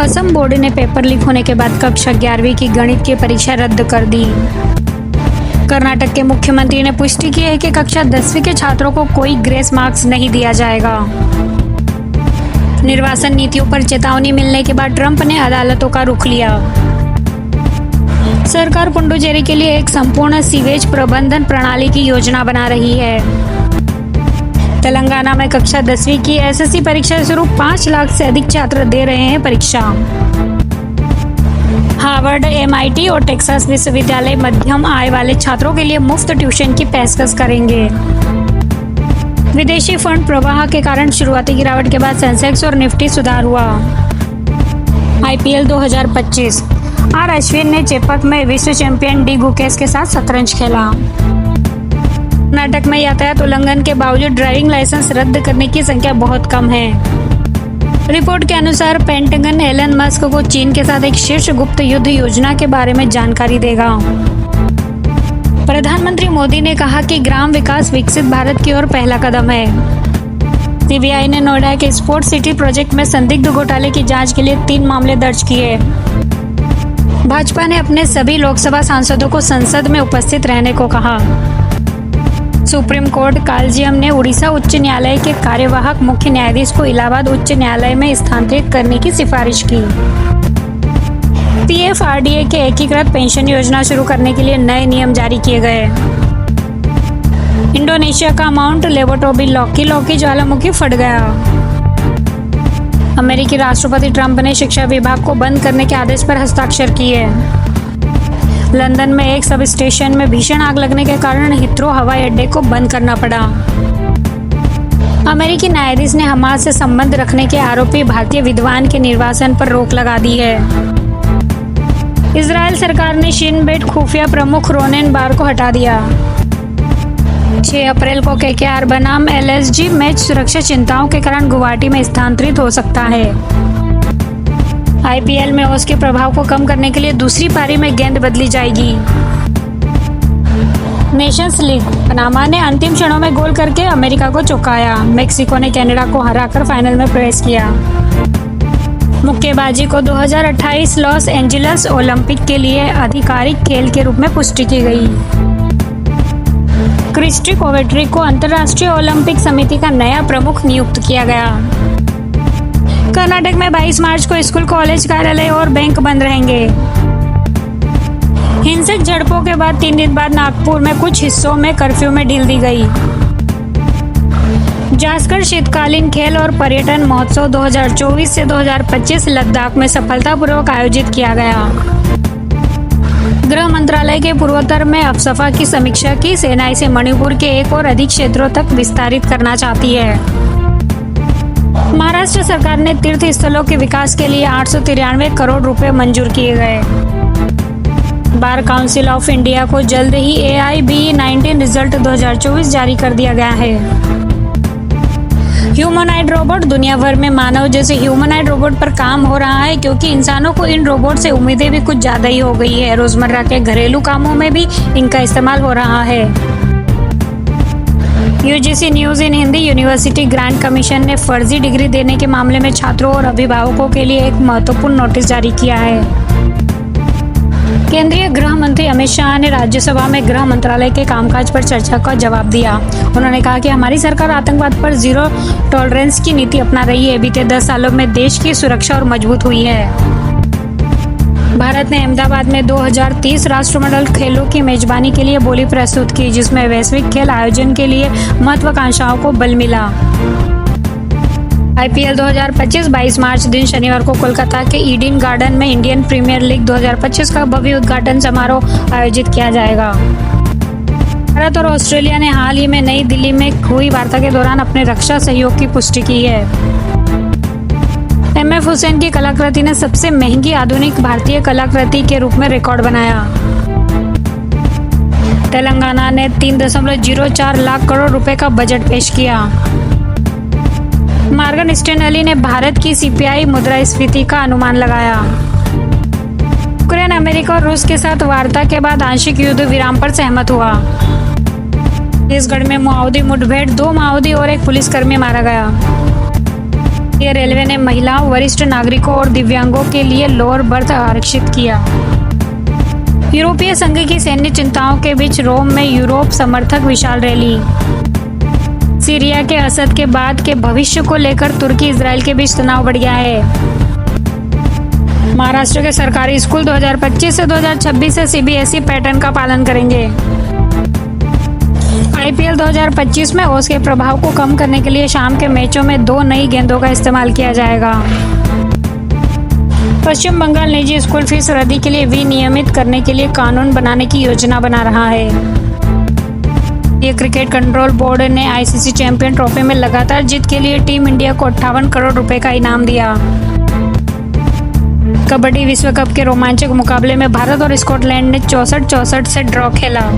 Assam board ने paper leak होने के बाद कक्षा 11वीं की गणित की परीक्षा रद्द कर दी। कर्नाटक के मुख्यमंत्री ने पुष्टि की है कि कक्षा 10वीं के छात्रों को कोई ग्रेस मार्क्स नहीं दिया जाएगा। निर्वाचन नीतियों पर चेतावनी मिलने के बाद ट्रंप ने अदालतों का रुख लिया। सरकार पुडुचेरी के लिए एक संपूर्ण सीवेज प्रबंधन प्रणाली की योजना बना रही है। तेलंगाना में कक्षा 10वीं की एसएससी परीक्षा शुरू, 5 लाख से अधिक छात्र दे रहे हैं परीक्षा। हार्वर्ड, एमआईटी और टेक्सास विश्वविद्यालय मध्यम आय वाले छात्रों के लिए मुफ्त ट्यूशन की पेशकश करेंगे। विदेशी फंड प्रवाह के कारण शुरुआती गिरावट के बाद सेंसेक्स और निफ्टी सुधार हुआ। आईपीएल 2025, आर अश्विन ने चेपक में विश्व चैंपियन डी गुकेश के साथ शतरंज खेला। कर्नाटक में यातायात उल्लंघन के बावजूद ड्राइविंग लाइसेंस रद्द करने की संख्या बहुत कम है। रिपोर्ट के अनुसार पेंटागन एलन मस्क को चीन के साथ एक शीर्ष गुप्त युद्ध योजना के बारे में जानकारी देगा। प्रधानमंत्री मोदी ने कहा कि ग्राम विकास विकसित भारत की ओर पहला कदम है। सीबीआई ने नोएडा के स्पोर्ट्स सिटी प्रोजेक्ट में संदिग्ध घोटाले की जांच के लिए 3 मामले दर्ज किए। भाजपा ने अपने सभी लोकसभा सांसदों को संसद में उपस्थित रहने को कहा। सुप्रीम कोर्ट कॉलेजियम ने उड़ीसा उच्च न्यायालय के कार्यवाहक मुख्य न्यायाधीश को इलाहाबाद उच्च न्यायालय में स्थानांतरित करने की सिफारिश की। पीएफआरडीए के एकीकृत पेंशन योजना शुरू करने के लिए नए नियम जारी किए गए। इंडोनेशिया का माउंट लेवोटोबी लौकी ज्वालामुखी फट गया। अमेरिकी राष्ट्रपति ट्रंप ने शिक्षा विभाग को बंद करने के आदेश पर हस्ताक्षर किए। लंदन में एक सब स्टेशन में भीषण आग लगने के कारण हिथ्रो हवाई अड्डे को बंद करना पड़ा। अमेरिकी न्यायाधीश ने हमास से संबंध रखने के आरोपी भारतीय विद्वान के निर्वासन पर रोक लगा दी है। इजरायल सरकार ने शिन बेट खुफिया प्रमुख रोनेन बार को हटा दिया। 6 अप्रैल को केकेआर बनाम एलएसजी मैच सुरक्षा चिंताओं के कारण गुवाहाटी में स्थानांतरित हो सकता है। आईपीएल में ओस के प्रभाव को कम करने के लिए दूसरी पारी में गेंद बदली जाएगी। नेशंस लीग, पनामा ने अंतिम क्षणों में गोल करके अमेरिका को चौंकाया। मेक्सिको ने कनाडा को हराकर फाइनल में प्रवेश किया। मुक्केबाजी को 2028 लॉस एंजलिस ओलंपिक के लिए आधिकारिक खेल के रूप में पुष्टि की गई। क्रिस्टी कोवेट्री को अंतर्राष्ट्रीय ओलंपिक समिति का नया प्रमुख नियुक्त किया गया। कर्नाटक में 22 मार्च को स्कूल, कॉलेज, कार्यालय और बैंक बंद रहेंगे। हिंसक झड़पों के बाद 3 दिन बाद नागपुर में कुछ हिस्सों में कर्फ्यू में ढील दी गई। जास्कर शीतकालीन खेल और पर्यटन महोत्सव 2024 से 2025 लद्दाख में सफलतापूर्वक आयोजित किया गया। गृह मंत्रालय के पूर्वोत्तर में अफसफा की समीक्षा की। सेना इसे मणिपुर के 1 और अधिक क्षेत्रों तक विस्तारित करना चाहती है। महाराष्ट्र सरकार ने तीर्थ स्थलों के विकास के लिए 893 करोड़ रुपए मंजूर किए गए। बार काउंसिल ऑफ इंडिया को जल्द ही AIBE-19 रिजल्ट 2024 जारी कर दिया गया है। ह्यूमनॉइड रोबोट, दुनिया भर में मानव जैसे ह्यूमनॉइड रोबोट पर काम हो रहा है क्योंकि इंसानों को इन रोबोट से उम्मीदें भी कुछ ज्यादा ही हो गई है। रोजमर्रा के घरेलू कामों में भी इनका इस्तेमाल हो रहा है। UGC news in Hindi, university grant commission ने फर्जी डिग्री देने के मामले में छात्रों और अभिभावकों के लिए एक महत्वपूर्ण नोटिस जारी किया है। केंद्रीय गृह मंत्री अमित शाह ने राज्यसभा में गृह मंत्रालय के कामकाज पर चर्चा का जवाब दिया। उन्होंने कहा कि हमारी सरकार आतंकवाद पर जीरो टॉलरेंस की नीति अपना रही है। बीते 10 सालों में देश की सुरक्षा और मजबूत हुई है। भारत ने अहमदाबाद में 2030 राष्ट्रमंडल खेलों की मेजबानी के लिए बोली प्रस्तुत की, जिसमें वैश्विक खेल आयोजन के लिए महत्वाकांक्षाओं को बल मिला। आईपीएल 2025 22 मार्च दिन शनिवार को कोलकाता के ईडन गार्डन में इंडियन प्रीमियर लीग 2025 का भव्य उद्घाटन समारोह आयोजित किया जाएगा। भारत और ऑस्ट्रेलिया ने हाल ही में नई दिल्ली में हुई वार्ता के दौरान अपने रक्षा सहयोग की पुष्टि की है। एमएफ हुसैन की कलाकृति ने सबसे महंगी आधुनिक भारतीय कलाकृति के रूप में रिकॉर्ड बनाया। तेलंगाना ने 3.04 लाख करोड़ रुपए का बजट पेश किया। मॉर्गन स्टैनली ने भारत की सीपीआई मुद्रास्फीति का अनुमान लगाया। यूक्रेन अमेरिका और रूस के साथ वार्ता के बाद आंशिक युद्ध विराम पर सहमत हुआ। छत्तीसगढ़ में माओवादी मुठभेड़, 2 माओवादी और एक पुलिसकर्मी मारा गया। ये रेलवे ने महिलाओं, वरिष्ठ नागरिकों और दिव्यांगों के लिए लोअर बर्थ आरक्षित किया। यूरोपीय संघ की सैन्य चिंताओं के बीच रोम में यूरोप समर्थक विशाल रैली। सीरिया के असद के बाद के भविष्य को लेकर तुर्की इजराइल के बीच तनाव बढ़ गया है। महाराष्ट्र के सरकारी स्कूल 2025 से 2026 से सीबीएसई पैटर्न का पालन करेंगे। आईपीएल 2025 में ओस के प्रभाव को कम करने के लिए शाम के मैचों में 2 नई गेंदों का इस्तेमाल किया जाएगा। पश्चिम बंगाल निजी स्कूल फीस रद्दी के लिए विनियमित करने के लिए कानून बनाने की योजना बना रहा है। ये क्रिकेट कंट्रोल बोर्ड ने आईसीसी चैंपियन ट्रॉफी में लगातार जीत के लिए टीम इंडिया को 58 करोड़ रुपए का इनाम दिया। कबड्डी विश्व कप के रोमांचक मुकाबले में भारत और स्कॉटलैंड ने 64-64 से ड्रॉ खेला।